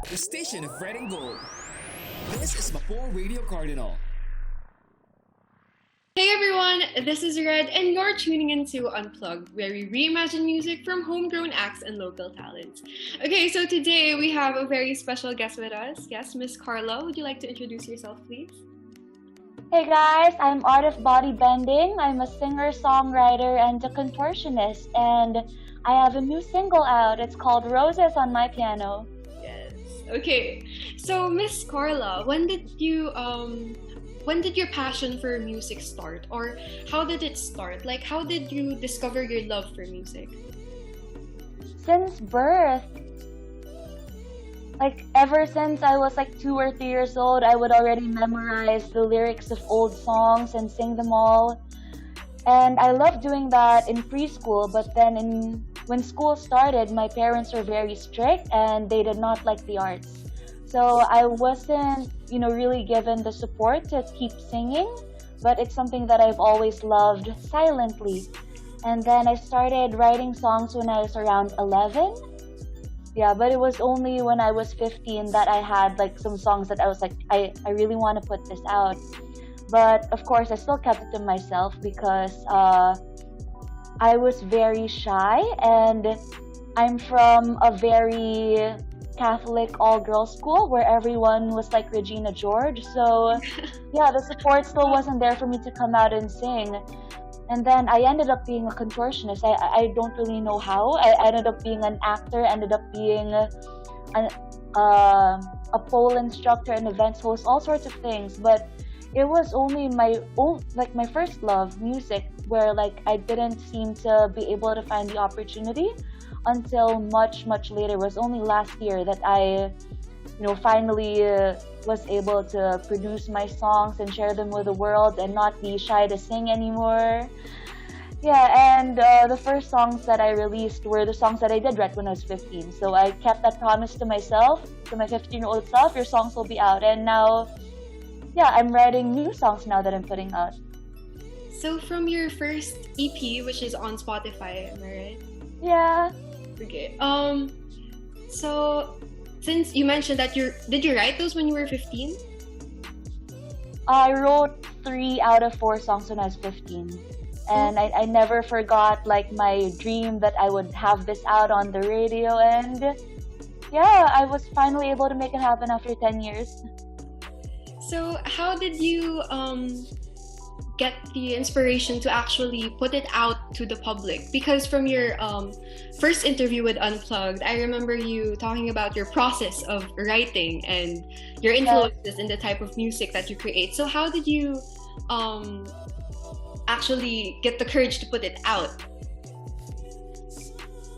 the station of red and gold. This is Mapua Radio Cardinal. Hey everyone, this is Red, and you're tuning into Unplugged, where we reimagine music from homegrown acts and local talents. Okay, so today we have a very special guest with us. Yes, Miss Carla, would you like to introduce yourself, please? Hey guys, I'm Art of Bodybending. I'm a singer, songwriter, and a contortionist, and I have a new single out. It's called Roses on My Piano. Yes. Okay, so Miss Carla, when did your passion for music start, or how did it start? Like, how did you discover your love for music? Since birth. Like, ever since I was like 2 or 3 years old, I would already memorize the lyrics of old songs and sing them all. And I loved doing that in preschool, but then when school started, my parents were very strict and they did not like the arts. So I wasn't, really given the support to keep singing, but it's something that I've always loved silently. And then I started writing songs when I was around 11. Yeah, but it was only when I was 15 that I had like some songs that I was like, I really want to put this out. But of course, I still kept it to myself because I was very shy, and I'm from a very Catholic all-girls school where everyone was like Regina George. So yeah, the support still wasn't there for me to come out and sing. And then I ended up being a contortionist. I don't really know how. I ended up being an actor, ended up being a pole instructor, an events host, all sorts of things. But it was only my first love, music, where like I didn't seem to be able to find the opportunity until much, much later. It was only last year that I finally was able to produce my songs and share them with the world and not be shy to sing anymore. Yeah, and the first songs that I released were the songs that I did write when I was 15. So I kept that promise to myself, to my 15-year-old self, your songs will be out. And now, yeah, I'm writing new songs now that I'm putting out. So from your first EP, which is on Spotify, am I right? Yeah. Okay. So since you mentioned that did you write those when you were 15? I wrote 3 out of 4 songs when I was 15. And I never forgot like my dream that I would have this out on the radio, and yeah, I was finally able to make it happen after 10 years. So how did you get the inspiration to actually put it out to the public? Because from your first interview with Unplugged, I remember you talking about your process of writing and your influences in the type of music that you create. So how did you actually get the courage to put it out?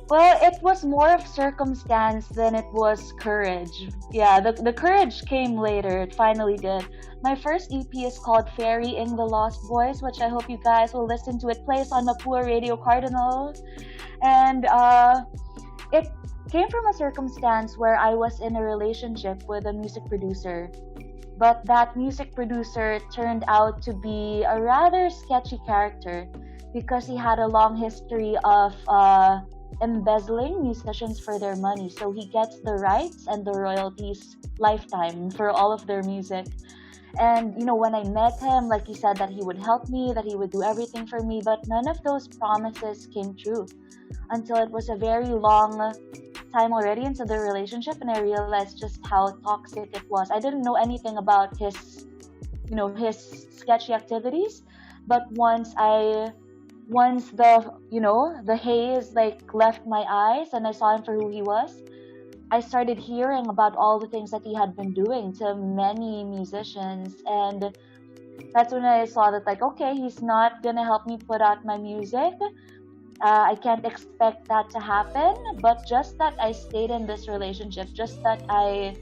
Well, it was more of circumstance than it was courage. Yeah, the courage came later. It finally did. My first EP is called Ferrying the Lost Boys, which I hope you guys will listen to. It plays on Mapua Radio Cardinal. And it came from a circumstance where I was in a relationship with a music producer. But that music producer turned out to be a rather sketchy character because he had a long history of embezzling musicians for their money. So he gets the rights and the royalties lifetime for all of their music. And when I met him, like he said that he would help me, that he would do everything for me, but none of those promises came true until it was a very long time already into the relationship, and I realized just how toxic it was. I didn't know anything about his sketchy activities, but once the haze like left my eyes and I saw him for who he was, I started hearing about all the things that he had been doing to many musicians, and that's when I saw that like, okay, he's not gonna help me put out my music. I can't expect that to happen, but just that I stayed in this relationship, just that I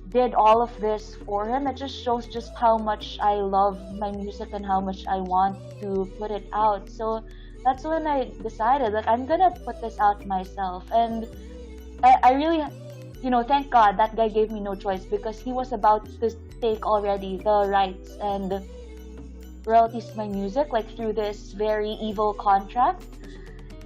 did all of this for him, it just shows just how much I love my music and how much I want to put it out. So that's when I decided that I'm gonna put this out myself. And I really, thank God that guy gave me no choice, because he was about to take already the rights and royalties to my music, like through this very evil contract.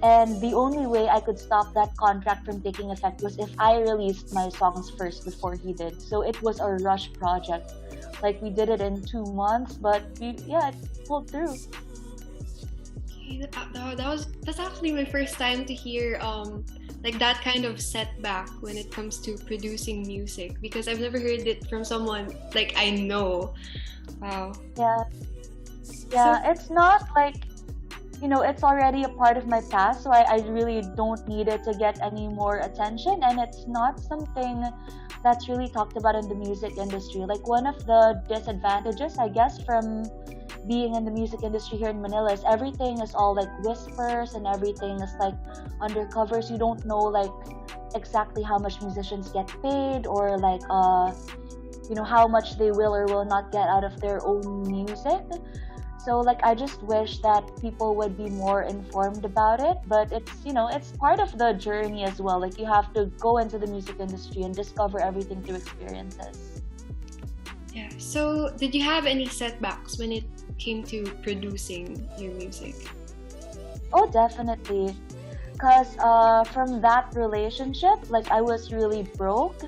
And the only way I could stop that contract from taking effect was if I released my songs first before he did. So it was a rush project. Like, we did it in 2 months, but it pulled through. Okay, that's actually my first time to hear like that kind of setback when it comes to producing music, because I've never heard it from someone like I know. Wow. Yeah, So, it's not like, it's already a part of my past, so I really don't need it to get any more attention, and it's not something that's really talked about in the music industry. Like, one of the disadvantages, I guess, from being in the music industry here in Manila is everything is all like whispers and everything is like undercover, so you don't know like exactly how much musicians get paid, or like how much they will or will not get out of their own music. So like, I just wish that people would be more informed about it, but it's part of the journey as well. Like, you have to go into the music industry and discover everything through experiences. yeah. So, did you have any setbacks when it came to producing your music? Oh, definitely. Because from that relationship, like, I was really broke,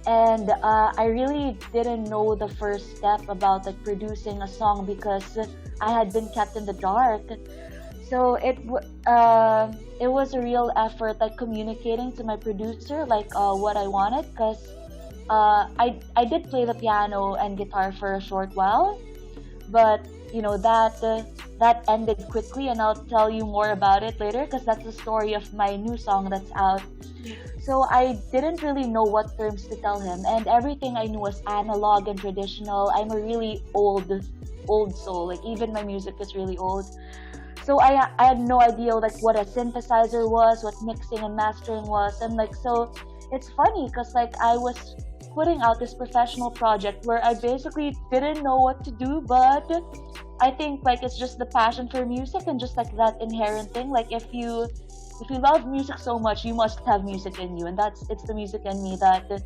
and I really didn't know the first step about like producing a song because I had been kept in the dark. So it was a real effort, like communicating to my producer like what I wanted, because I did play the piano and guitar for a short while, but that ended quickly, and I'll tell you more about it later because that's the story of my new song that's out. So I didn't really know what terms to tell him, and everything I knew was analog and traditional. I'm a really old soul. Like, even my music is really old. So I had no idea like what a synthesizer was, what mixing and mastering was, and like, so it's funny because like I was putting out this professional project where I basically didn't know what to do, but I think like it's just the passion for music and just like that inherent thing. Like, if you love music so much, you must have music in you, and it's the music in me that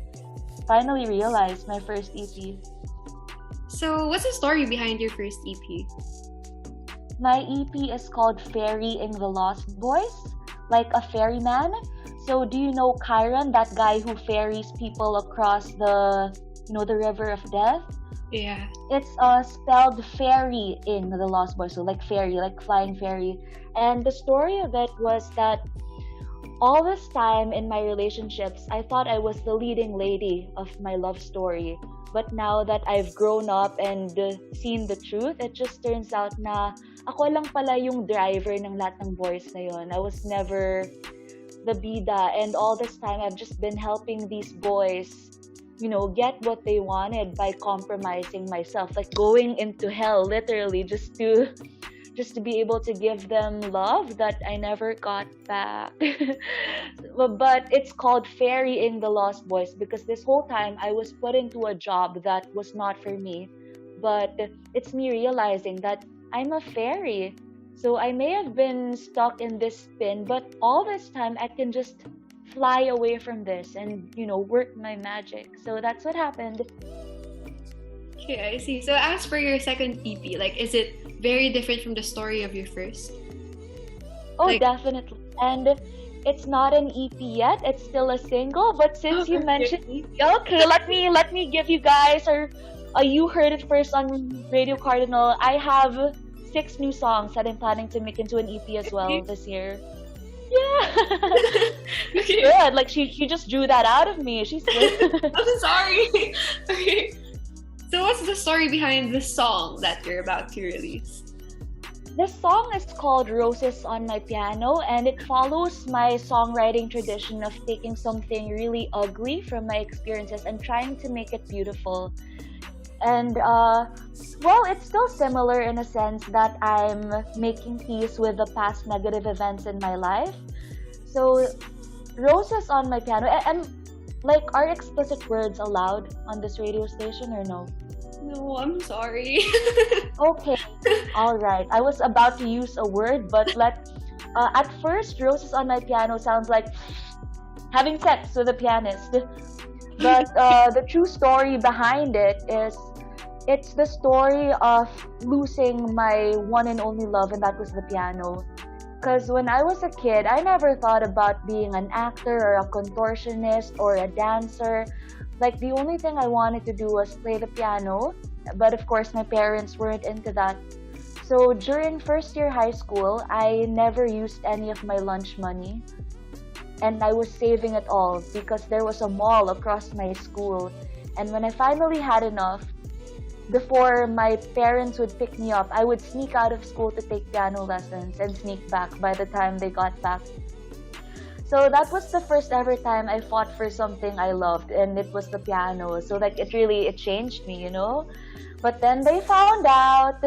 finally realized my first EP. So, what's the story behind your first EP? My EP is called Ferrying the Lost Boys, like a ferryman. So do you know Chiron, that guy who ferries people across the river of death? Yeah. It's spelled ferrying the Lost Boys, so like ferry, like flying ferry. And the story of it was that all this time in my relationships, I thought I was the leading lady of my love story. But now that I've grown up and seen the truth, it just turns out na ako lang pala yung driver ng lahat ng boys na yun. I was never the bida, and all this time I've just been helping these boys, get what they wanted by compromising myself, like going into hell literally just to be able to give them love that I never got back. But it's called Ferrying the Lost Boys because this whole time I was put into a job that was not for me. But it's me realizing that I'm a fairy. So I may have been stuck in this spin, but all this time I can just fly away from this and, work my magic. So that's what happened. Okay, I see. So, as for your second EP, like, is it very different from the story of your first? Oh, Like- definitely. And it's not an EP yet. It's still a single. But since you mentioned EP, okay, let me give you guys, or you heard it first on Radio Cardinal. I have 6 new songs that I'm planning to make into an EP as well this year. Yeah. Okay. Good. Like, she just drew that out of me. She's good. I'm sorry. Okay. So, what's the story behind the song that you're about to release? This song is called Roses on My Piano, and it follows my songwriting tradition of taking something really ugly from my experiences and trying to make it beautiful. And, it's still similar in a sense that I'm making peace with the past negative events in my life. So, Roses on My Piano, and like, are explicit words allowed on this radio station or no? No, I'm sorry. Okay, alright. I was about to use a word, but at first, Roses on My Piano sounds like having sex with a pianist. But the true story behind it is, it's the story of losing my one and only love, and that was the piano. Because when I was a kid, I never thought about being an actor or a contortionist or a dancer. Like, the only thing I wanted to do was play the piano, but of course, my parents weren't into that. So during first year high school, I never used any of my lunch money. And I was saving it all because there was a mall across my school. And when I finally had enough, before my parents would pick me up, I would sneak out of school to take piano lessons and sneak back by the time they got back. So that was the first ever time I fought for something I loved, and it was the piano. So like it changed me, you know? But then they found out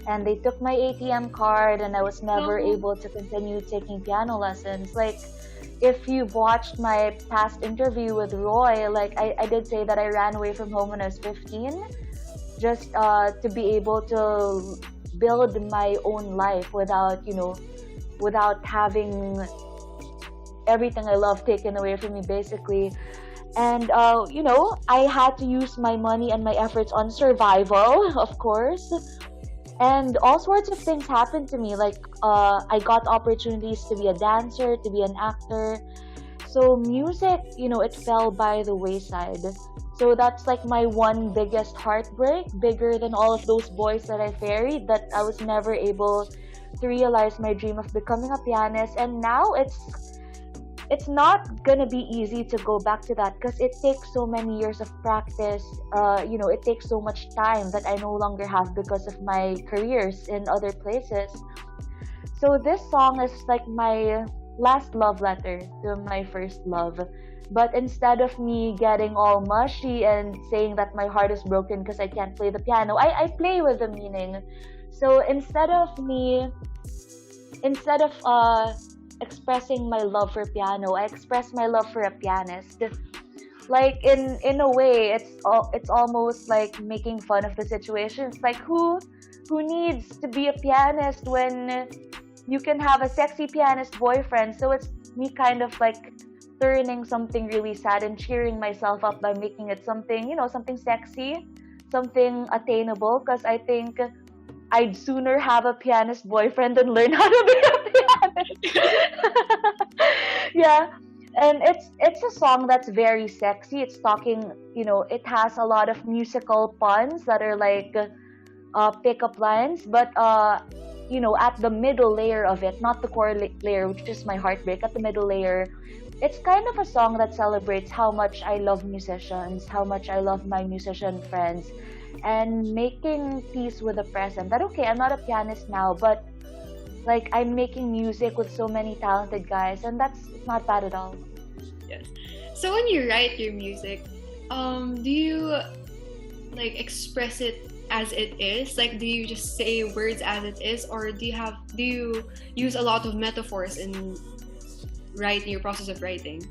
and they took my ATM card, and I was never able to continue taking piano lessons. Like, if you've watched my past interview with Roy, like I did say that I ran away from home when I was 15, just to be able to build my own life without, you know, without having everything I love taken away from me, basically. And, you know, I had to use my money and my efforts on survival, of course. And all sorts of things happened to me. Like, I got opportunities to be a dancer, to be an actor. So music, you know, it fell by the wayside. So that's like my one biggest heartbreak, bigger than all of those boys that I ferried, that I was never able to realize my dream of becoming a pianist. And now it's not gonna be easy to go back to that because it takes so many years of practice. You know, it takes so much time that I no longer have because of my careers in other places. So this song is like my last love letter to my first love. But instead of me getting all mushy and saying that my heart is broken because I can't play the piano, I play with the meaning. So instead of expressing my love for piano, I express my love for a pianist. Like, in a way, it's almost like making fun of the situation. It's like, who needs to be a pianist when you can have a sexy pianist boyfriend? So it's me kind of like turning something really sad and cheering myself up by making it something, you know, something sexy, something attainable, because I think I'd sooner have a pianist boyfriend than learn how to be a pianist. Yeah. And it's a song that's very sexy. It's talking, you know, it has a lot of musical puns that are like pickup lines, but you know, at the middle layer of it, not the core layer, which is my heartbreak, at the middle layer, it's kind of a song that celebrates how much I love musicians, how much I love my musician friends, and making peace with the present. That, okay, I'm not a pianist now, but like, I'm making music with so many talented guys, and that's not bad at all. Yes. So when you write your music, do you like express it as it is? Like, do you just say words as it is, or do you use a lot of metaphors in your process of writing?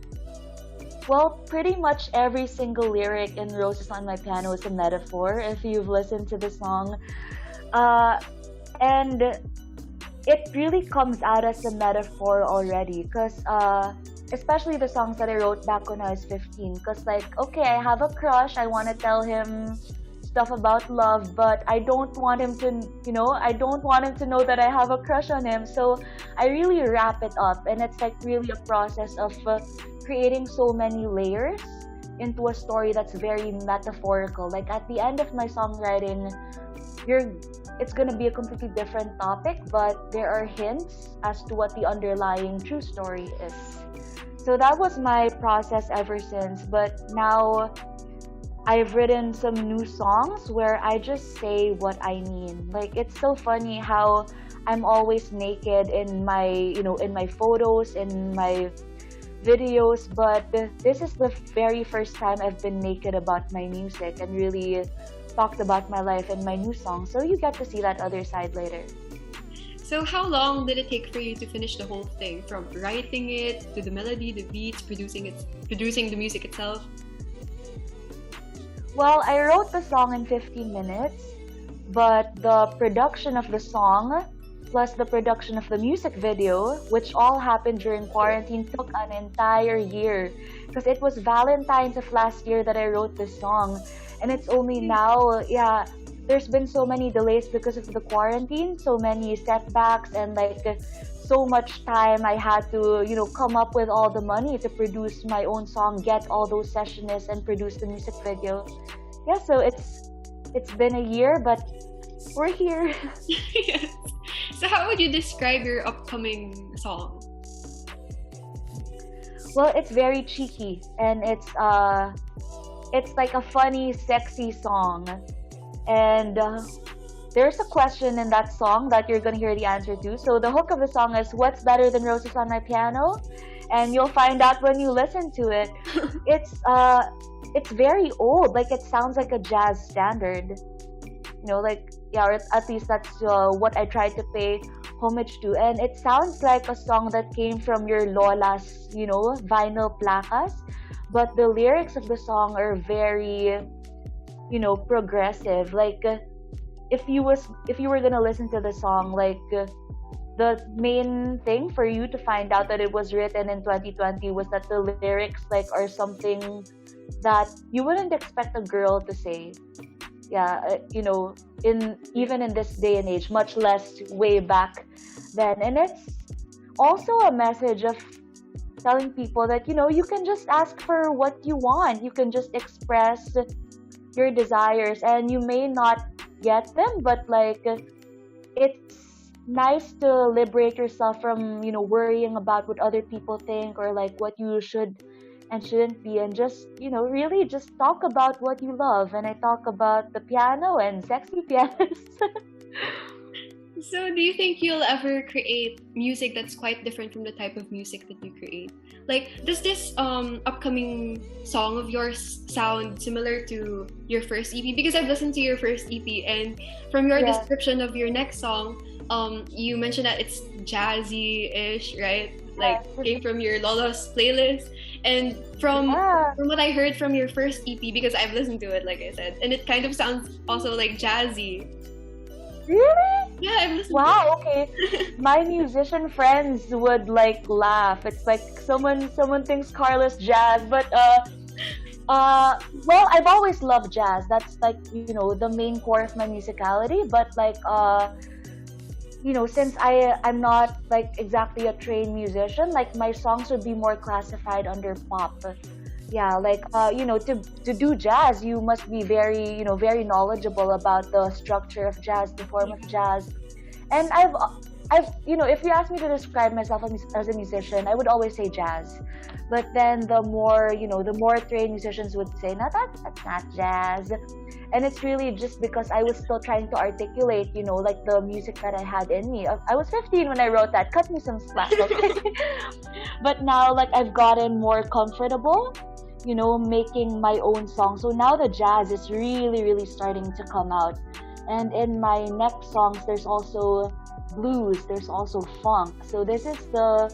Well, pretty much every single lyric in Roses on My Piano is a metaphor, if you've listened to the song. And it really comes out as a metaphor already, because especially the songs that I wrote back when I was 15, because like, okay, I have a crush, I want to tell him stuff about love, but I don't want him to, you know, I don't want him to know that I have a crush on him. So I really wrap it up, and it's like really a process of creating so many layers into a story that's very metaphorical. Like, at the end of my songwriting, it's gonna be a completely different topic, but there are hints as to what the underlying true story is. So that was my process ever since. But now I've written some new songs where I just say what I mean. Like, it's so funny how I'm always naked in my, you know, in my photos, in my videos, but this is the very first time I've been naked about my music and really talked about my life in my new song. So you get to see that other side later. So how long did it take for you to finish the whole thing, from writing it to the melody, the beats, producing the music itself? Well, I wrote the song in 15 minutes, but the production of the song plus the production of the music video, which all happened during quarantine, took an entire year, because it was Valentine's of last year that I wrote this song, and it's only now, there's been so many delays because of the quarantine, so many setbacks, and like so much time I had to, come up with all the money to produce my own song, get all those sessionists, and produce the music video. Yeah, so it's been a year, but we're here. Yes. So how would you describe your upcoming song? Well, it's very cheeky, and it's like a funny, sexy song, and there's a question in that song that you're gonna hear the answer to. So the hook of the song is "What's better than roses on my piano?" and you'll find out when you listen to it. It's very old. Like, it sounds like a jazz standard. Or at least that's what I try to pay homage to. And it sounds like a song that came from your lola's, vinyl placas. But the lyrics of the song are very, progressive. Like, if you were gonna listen to the song, like, the main thing for you to find out that it was written in 2020 was that the lyrics, like, are something that you wouldn't expect a girl to say. Yeah, even in this day and age, much less way back then. And it's also a message of telling people that, you can just ask for what you want. You can just express your desires, and you may not get them, but like, it's nice to liberate yourself from, worrying about what other people think, or like what you should and shouldn't be, and just, really just talk about what you love. And I talk about the piano and sexy pianists. So do you think you'll ever create music that's quite different from the type of music that you create? Like, does this upcoming song of yours sound similar to your first EP? Because I've listened to your first EP, and from your description of your next song, you mentioned that it's jazzy-ish, right? Like, came from your Lola's playlist. And from what I heard from your first EP, because I've listened to it, like I said, and it kind of sounds also like jazzy. Really? Yeah, I've listened Wow, okay. My musician friends would like laugh. It's like someone thinks Carla's jazz, but well, I've always loved jazz. That's like, the main core of my musicality, but like since I'm not like exactly a trained musician, like my songs would be more classified under pop. Yeah, like to do jazz, you must be very very knowledgeable about the structure of jazz, the form of jazz. And I've if you ask me to describe myself as a musician, I would always say jazz. But then the more trained musicians would say, no, that's not jazz. And it's really just because I was still trying to articulate, like the music that I had in me. I was 15 when I wrote that. Cut me some slack, okay? But now, like, I've gotten more comfortable, making my own song. So now the jazz is really, really starting to come out. And in my next songs, there's also blues, there's also funk. So this is the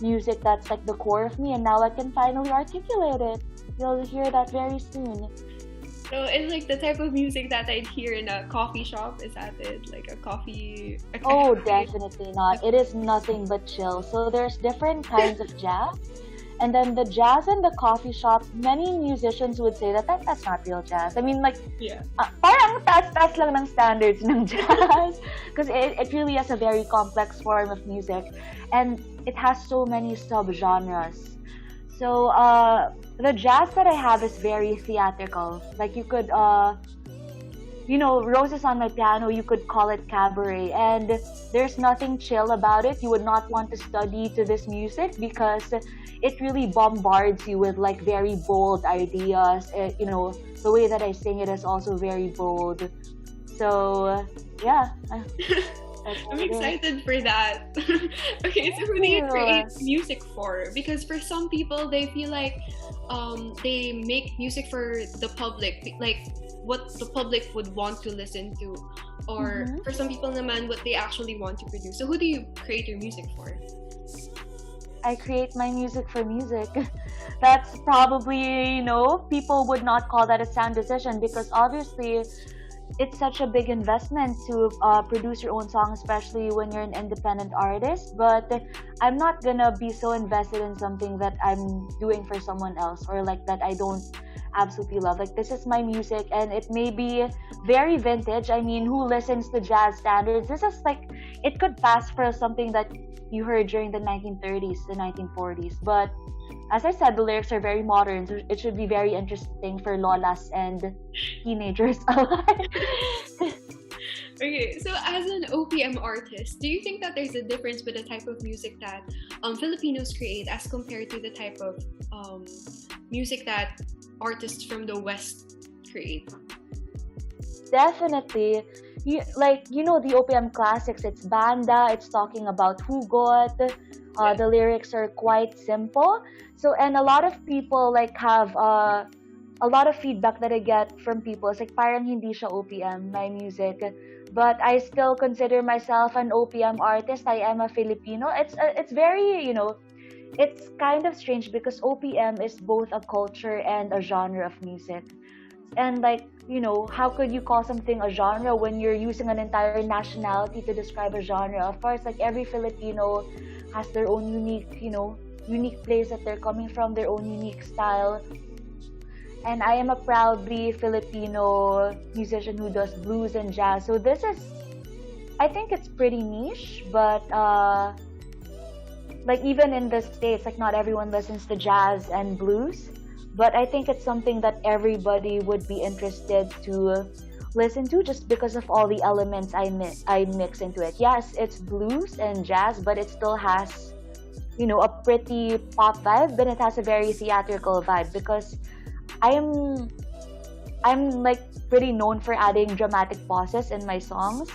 music that's like the core of me, and now I can finally articulate it. You'll hear that very soon. So it's like the type of music that I'd hear in a coffee shop. Is that it? Like a coffee? Oh, definitely not. It is nothing but chill. So there's different kinds of jazz. And then the jazz in the coffee shop, many musicians would say that's not real jazz. I mean, like, parang taas lang ng standards ng jazz. Because it really has a very complex form of music. And it has so many subgenres. So the jazz that I have is very theatrical. Like, you could, Roses on My Piano, you could call it cabaret. And there's nothing chill about it. You would not want to study to this music because it really bombards you with like very bold ideas. The way that I sing it is also very bold. So, yeah. I'm excited for that. Okay, so who do you create music for? Because for some people, they feel like they make music for the public, like what the public would want to listen to. Or for some people naman, what they actually want to produce. So who do you create your music for? I create my music for music. That's probably, people would not call that a sound decision because obviously it's such a big investment to produce your own song, especially when you're an independent artist. But I'm not gonna be so invested in something that I'm doing for someone else, or like that I don't absolutely love. Like, this is my music, and it may be very vintage. I mean, who listens to jazz standards? This is like, it could pass for something that you heard during the 1930s, the 1940s. But as I said, the lyrics are very modern, so it should be very interesting for lolas and teenagers alike. Okay, so as an OPM artist, do you think that there's a difference with the type of music that Filipinos create as compared to the type of music that artists from the West create? Definitely. The OPM classics, it's banda, it's talking about hugot. The lyrics are quite simple. So, and a lot of people like have a lot of feedback that I get from people. It's like, parang hindi siya OPM, my music. But I still consider myself an OPM artist. I am a Filipino. It's very, it's kind of strange because OPM is both a culture and a genre of music. And like, how could you call something a genre when you're using an entire nationality to describe a genre? Of course, like, every Filipino has their own unique place that they're coming from, their own unique style. And I am a proudly Filipino musician who does blues and jazz. So I think it's pretty niche, but like, even in the States, like, not everyone listens to jazz and blues. But I think it's something that everybody would be interested to listen to, just because of all the elements I mix into it. Yes, it's blues and jazz, but it still has, a pretty pop vibe, but it has a very theatrical vibe, because I'm like pretty known for adding dramatic pauses in my songs.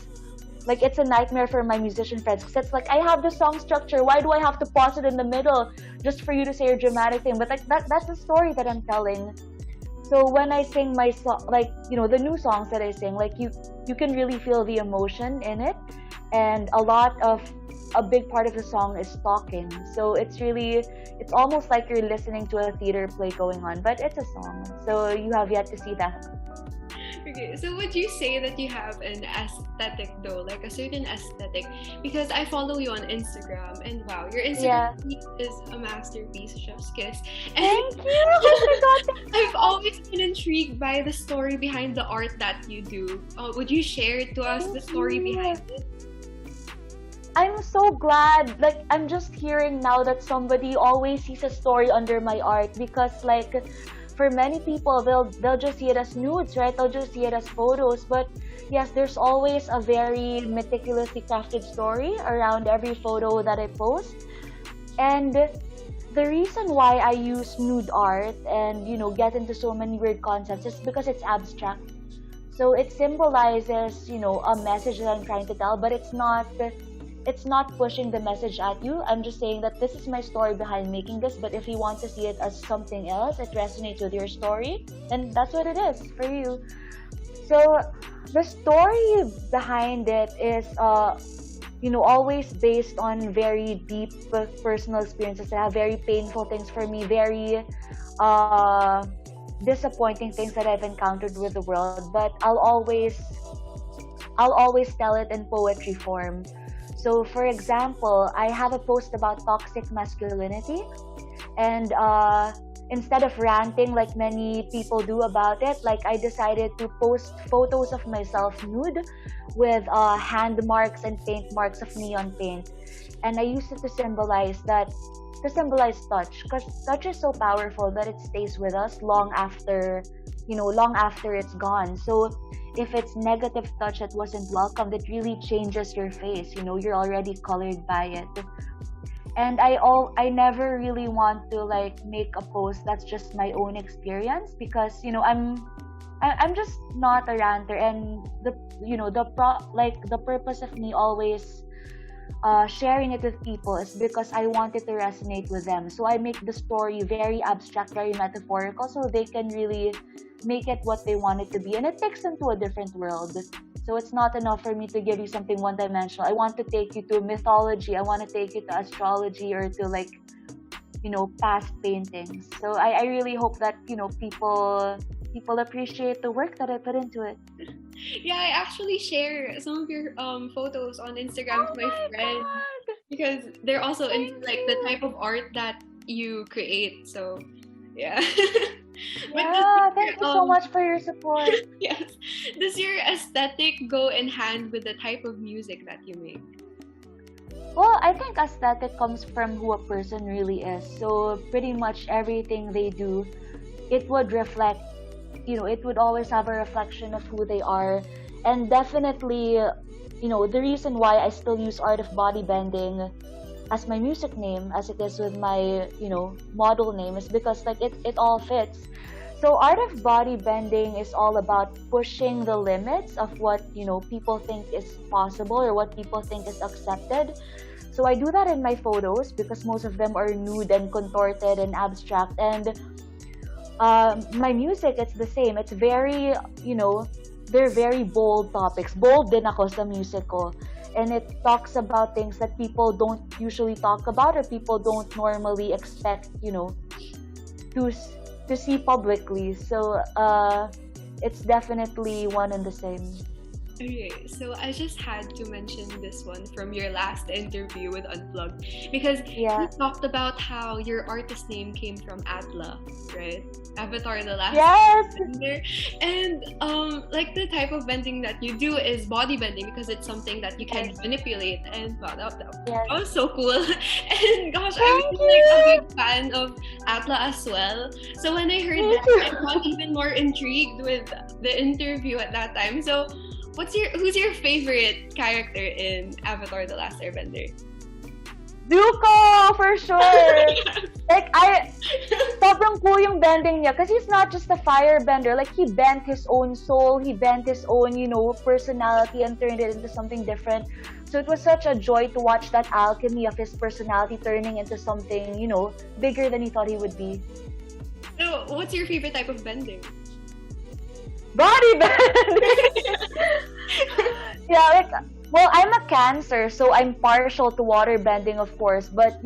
Like, it's a nightmare for my musician friends, because it's like, I have the song structure. Why do I have to pause it in the middle just for you to say a dramatic thing? But like, that's the story that I'm telling. So when I sing my song, like, the new songs that I sing, like, you can really feel the emotion in it, and a big part of the song is talking. So it's almost like you're listening to a theater play going on, but it's a song. So you have yet to see that. Okay, so would you say that you have an aesthetic though, like a certain aesthetic? Because I follow you on Instagram, and wow, your Instagram is a masterpiece, Chef's Kiss. And Thank you. Oh my God. I've always been intrigued by the story behind the art that you do. Would you share to us the story behind it? I'm so glad. Like, I'm just hearing now that somebody always sees a story under my art, because like, for many people, they'll just see it as nudes, right? They'll just see it as photos. But yes, there's always a very meticulously crafted story around every photo that I post. And the reason why I use nude art and, get into so many weird concepts is because it's abstract. So it symbolizes, a message that I'm trying to tell, but it's not pushing the message at you. I'm just saying that this is my story behind making this, but if you want to see it as something else, it resonates with your story, then that's what it is for you. So the story behind it is, always based on very deep personal experiences that have very painful things for me, very disappointing things that I've encountered with the world, but I'll always tell it in poetry form. So, for example, I have a post about toxic masculinity, and instead of ranting like many people do about it, like, I decided to post photos of myself nude with hand marks and paint marks of neon paint, and I used it to symbolize touch, because touch is so powerful that it stays with us long after it's gone. So if it's negative touch that wasn't welcomed, it really changes your face. You're already colored by it. And I never really want to like make a post that's just my own experience, because I'm just not a ranter, and the purpose of me always sharing it with people is because I want it to resonate with them. So I make the story very abstract, very metaphorical, so they can really make it what they want it to be, and it takes them to a different world. So it's not enough for me to give you something one-dimensional. I want to take you to mythology. I want to take you to astrology, or to past paintings. So I really hope that people appreciate the work that I put into it. Yeah, I actually share some of your photos on Instagram to my friends, because they're also into like the type of art that you create. So Yeah. But Yeah, thank you so much for your support. yes. Does your aesthetic go in hand with the type of music that you make? Well, I think aesthetic comes from who a person really is. So pretty much everything they do, it would reflect, it would always have a reflection of who they are. And definitely, the reason why I still use Art of Bodybending as my music name, as it is with my, model name, is because like it all fits. So Art of Bodybending is all about pushing the limits of what, people think is possible or what people think is accepted. So I do that in my photos because most of them are nude and contorted and abstract. And my music, it's the same. It's very, they're very bold topics. Bold din ako sa music ko. And it talks about things that people don't usually talk about or people don't normally expect, to see publicly. So it's definitely one and the same. Okay, so I just had to mention this one from your last interview with Unplugged because you talked about how your artist name came from Atla, right? Avatar the Last Bender. And like the type of bending that you do is body bending because it's something that you can manipulate. And wow, that was so cool. And gosh, I was like a big fan of Atla as well. So when I heard that, I got even more intrigued with the interview at that time. So who's your favorite character in Avatar: The Last Airbender? Zuko, for sure. Like sobrang cool yung bending niya because he's not just a firebender. Like he bent his own soul, he bent his own, personality and turned it into something different. So it was such a joy to watch that alchemy of his personality turning into something, bigger than he thought he would be. So, what's your favorite type of bending? Body bending. Yeah, well, I'm a Cancer, so I'm partial to water bending, of course. But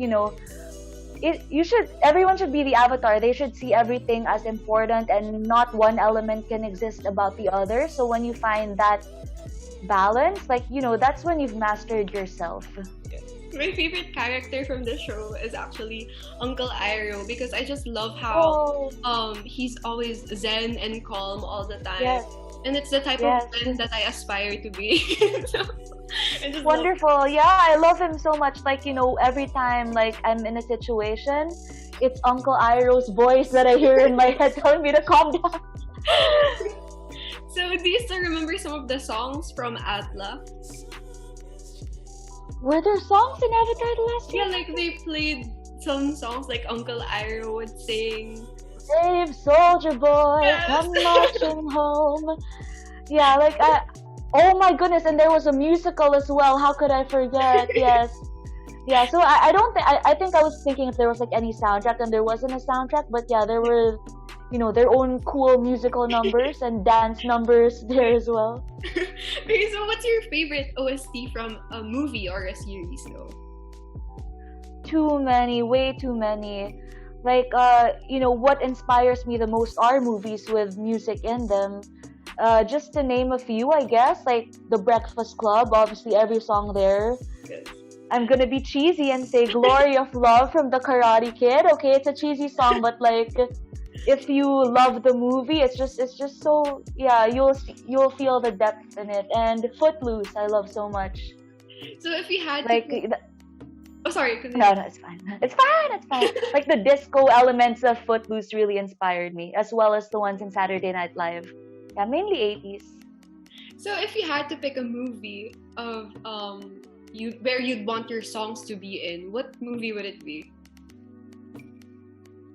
everyone should be the Avatar. They should see everything as important, and not one element can exist about the other. So when you find that balance, that's when you've mastered yourself. My favorite character from the show is actually Uncle Iroh because I just love how he's always zen and calm all the time. Yes. And it's the type of friend that I aspire to be. So, wonderful. Yeah, I love him so much. Every time I'm in a situation, it's Uncle Iroh's voice that I hear in my head telling me to calm down. So do you still remember some of the songs from Atla? Were there songs in Avatar The Last Yeah, they played some songs Uncle Iroh would sing. Brave soldier boy, come marching home. Yeah, oh my goodness, and there was a musical as well. How could I forget? Yes. Yeah, so I don't think, I think I was thinking if there was any soundtrack, and there wasn't a soundtrack, but yeah, there were, their own cool musical numbers and dance numbers there as well. Okay, so what's your favorite OST from a movie or a series, though? Too many, way too many. What inspires me the most are movies with music in them. Just to name a few, I guess, The Breakfast Club, obviously every song there. Good. I'm gonna be cheesy and say Glory of Love from The Karate Kid. Okay, it's a cheesy song, but if you love the movie, it's just so, you'll feel the depth in it. And Footloose, I love so much. So if you had Oh, sorry. No, it's fine. It's fine. The disco elements of Footloose really inspired me, as well as the ones in Saturday Night Live. Yeah, mainly 80s. So if you had to pick a movie of where you'd want your songs to be in, what movie would it be?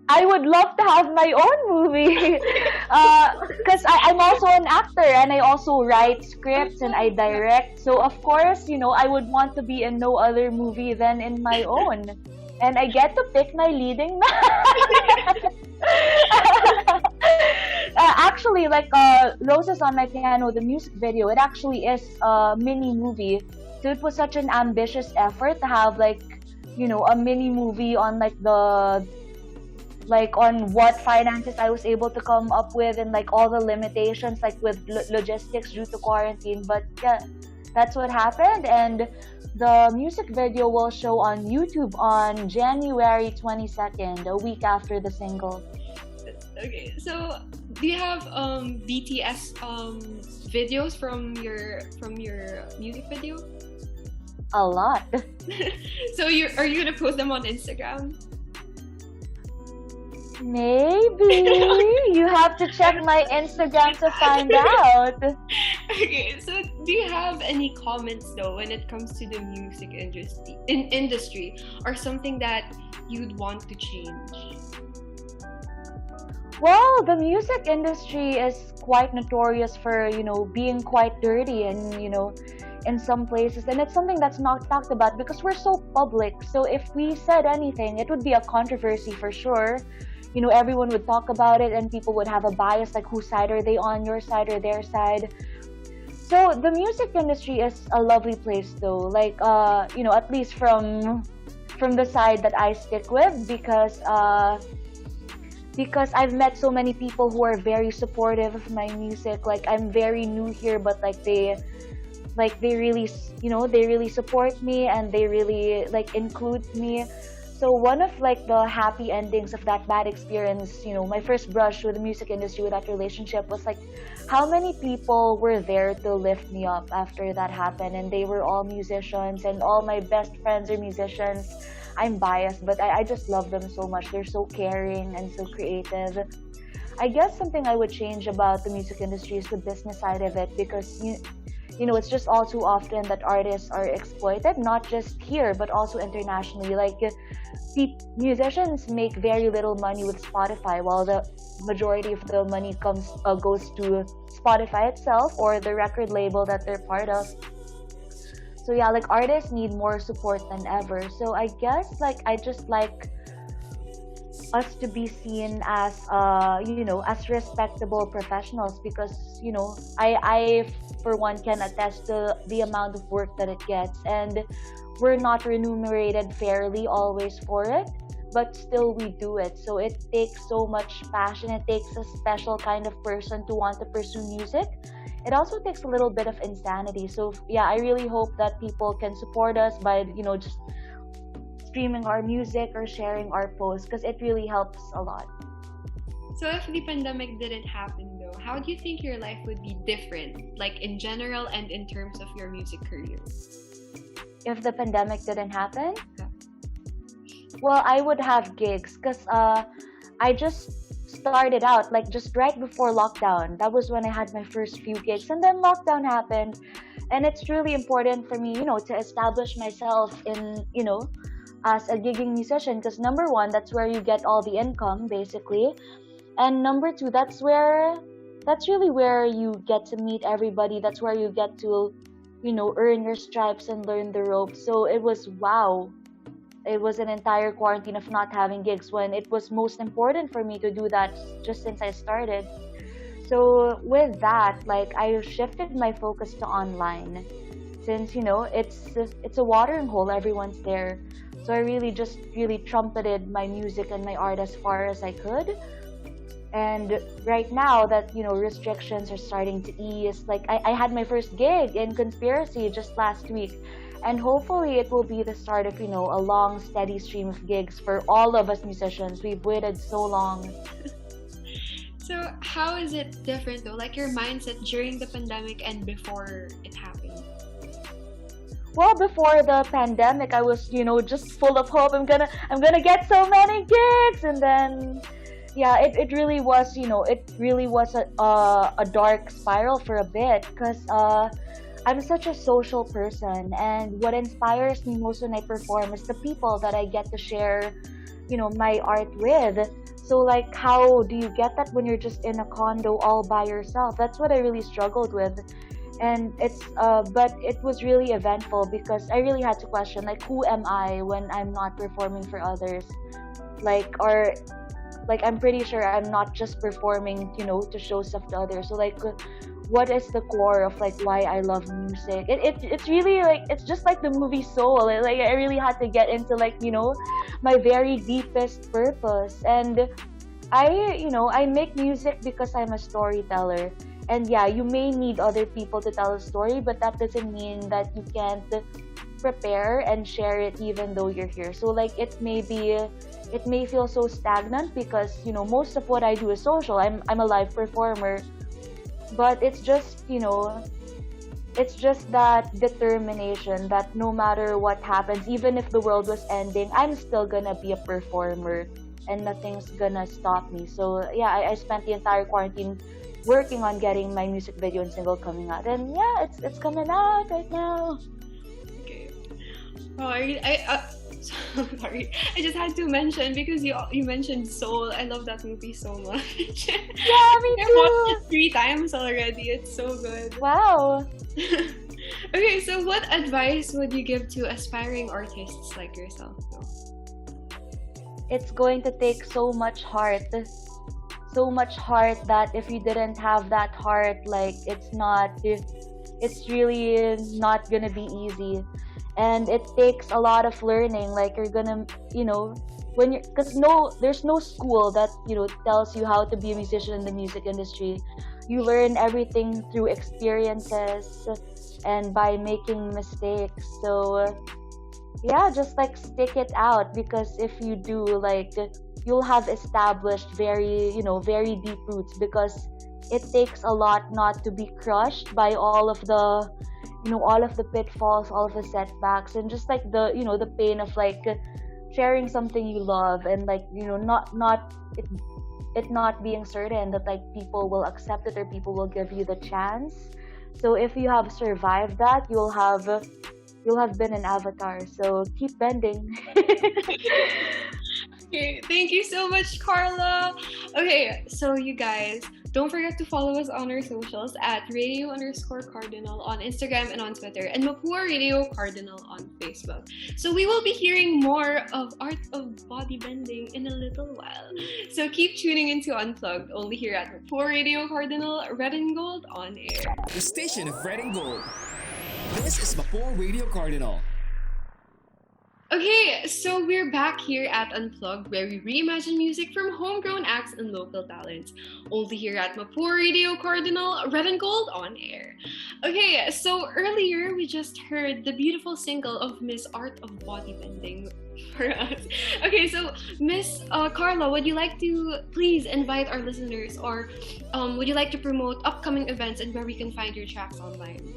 I would love to have my own movie because I'm also an actor and I also write scripts and I direct. So of course, I would want to be in no other movie than in my own. And I get to pick my leading man. Actually, Roses on My Piano, the music video, it actually is a mini movie. So it was such an ambitious effort to have a mini movie on on what finances I was able to come up with and all the limitations with logistics due to quarantine. But yeah, that's what happened, and the music video will show on YouTube on January 22nd, a week after the single. Okay, so do you have BTS videos from your music video? A lot. So are you gonna post them on Instagram? Maybe. You have to check my Instagram to find out. Okay, so do you have any comments though when it comes to the music industry or something that you'd want to change? Well, the music industry is quite notorious for, being quite dirty and, in some places. And it's something that's not talked about because we're so public. So if we said anything, it would be a controversy for sure. Everyone would talk about it and people would have a bias, like whose side are they on, your side or their side. So the music industry is a lovely place though, like, at least from the side that I stick with, because I've met so many people who are very supportive of my music. Like, I'm very new here, but they really, they really support me and they really include me. So one of the happy endings of that bad experience, my first brush with the music industry, with that relationship, was how many people were there to lift me up after that happened, and they were all musicians, and all my best friends are musicians. I'm biased, but I just love them so much. They're so caring and so creative. I guess something I would change about the music industry is the business side of it, because it's just all too often that artists are exploited, not just here but also internationally. Musicians make very little money with Spotify, while the majority of the money goes to Spotify itself or the record label that they're part of. So yeah, artists need more support than ever. So I guess I just like us to be seen as as respectable professionals, because I for one can attest to the amount of work that it gets, and we're not remunerated fairly always for it, but still we do it. So it takes so much passion. It takes a special kind of person to want to pursue music. It also takes a little bit of insanity. So yeah, I really hope that people can support us by just streaming our music or sharing our posts, because it really helps a lot. So if the pandemic didn't happen though, how do you think your life would be different, in general and in terms of your music career? If the pandemic didn't happen? Yeah. Well, I would have gigs, because I just started out just right before lockdown. That was when I had my first few gigs, and then lockdown happened. And it's really important for me, to establish myself in, as a gigging musician, because number one, that's where you get all the income basically, and number two, that's really where you get to meet everybody. That's where you get to earn your stripes and learn the ropes. So it was an entire quarantine of not having gigs, when it was most important for me to do that just since I started. So with that, I shifted my focus to online, since it's a watering hole, everyone's there. So I really trumpeted my music and my art as far as I could. And right now that restrictions are starting to ease, I had my first gig in Conspiracy just last week, and hopefully it will be the start of a long steady stream of gigs for all of us musicians. We've waited so long. So how is it different though, your mindset during the pandemic and before it happened? Well, before the pandemic, I was just full of hope. I'm gonna get so many gigs, and then yeah, it really was a dark spiral for a bit, because I'm such a social person, and what inspires me most when I perform is the people that I get to share my art with. So how do you get that when you're just in a condo all by yourself? That's what I really struggled with. And but it was really eventful, because I really had to question who am I when I'm not performing for others, I'm pretty sure I'm not just performing to show stuff to others. So what is the core of why I love music? It's really it's just like the movie Soul. I really had to get into my very deepest purpose. And I make music because I'm a storyteller. And yeah, you may need other people to tell a story, but that doesn't mean that you can't prepare and share it even though you're here. So it may be it may feel so stagnant because, you know, most of what I do is social. I'm a live performer. But it's just, you know, it's just that determination that no matter what happens, even if the world was ending, I'm still gonna be a performer and nothing's gonna stop me. So yeah, I spent the entire quarantine working on getting my music video and single coming out. And yeah, it's coming out right now. Okay. Oh, sorry. I just had to mention because you mentioned Soul. I love that movie so much. Yeah, me I've too. watched it 3 times already. It's so good. Wow. Okay, so what advice would you give to aspiring artists like yourself, though? It's going to take so much heart that if you didn't have that heart, like it's really not gonna be easy. And it takes a lot of learning. Like you're gonna, you know, there's no school that, you know, tells you how to be a musician in the music industry. You learn everything through experiences and by making mistakes. So yeah, just like stick it out, because if you do, like you'll have established very deep roots, because it takes a lot not to be crushed by all of the pitfalls, all of the setbacks, and just like the pain of like sharing something you love, and like, you know, it not being certain that like people will accept it or people will give you the chance. So if you have survived that, you'll have been an avatar. So keep bending. Okay, thank you so much, Carla. Okay, so you guys, don't forget to follow us on our socials at radio_Cardinal on Instagram and on Twitter, and Mapua Radio Cardinal on Facebook. So we will be hearing more of Art of Bodybending in a little while. So keep tuning into Unplugged, only here at Mapua Radio Cardinal, Red and Gold on air. The station of red and gold. This is Mapua Radio Cardinal. Okay, so we're back here at Unplugged, where we reimagine music from homegrown acts and local talents. Only here at Mapua Radio Cardinal, Red and Gold on air. Okay, so earlier we just heard the beautiful single of Miss Art of Bodybending for us. Okay, so Miss Carla, would you like to please invite our listeners, or would you like to promote upcoming events and where we can find your tracks online?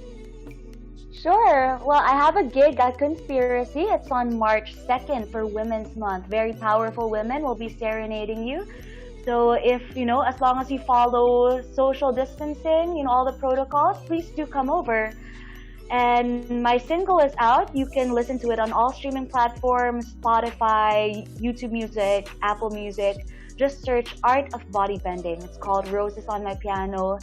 Sure. Well, I have a gig at Conspiracy. It's on March 2nd for Women's Month. Very powerful women will be serenading you. So if, you know, as long as you follow social distancing, you know, all the protocols, please do come over. And my single is out. You can listen to it on all streaming platforms, Spotify, YouTube Music, Apple Music. Just search Art of Bodybending. It's called Roses on My Piano.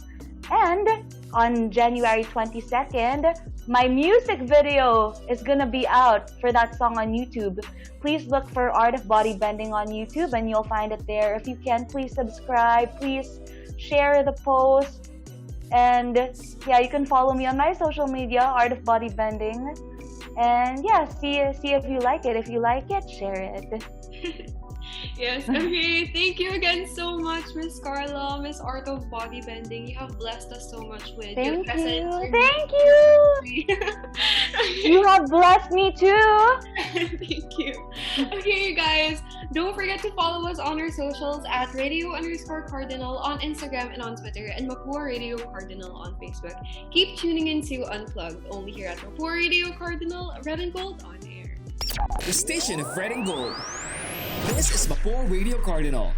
And on January 22nd, my music video is gonna be out for that song on YouTube. Please look for Art of Bodybending on YouTube and you'll find it there. If you can, please subscribe, please share the post. And yeah, you can follow me on my social media, Art of Bodybending. And yeah, see if you like it. If you like it, share it. Yes, okay. Thank you again so much, Miss Carla, Miss Art of Bodybending. You have blessed us so much with your presence. Thank you. You have blessed me too. Thank you. Okay, you guys, don't forget to follow us on our socials at radio_Cardinal on Instagram and on Twitter, and Mapua Radio Cardinal on Facebook. Keep tuning into Unplugged, only here at Mapua Radio Cardinal, Red and Gold on air. The station of red and gold. This is Mapua Radio Cardinal.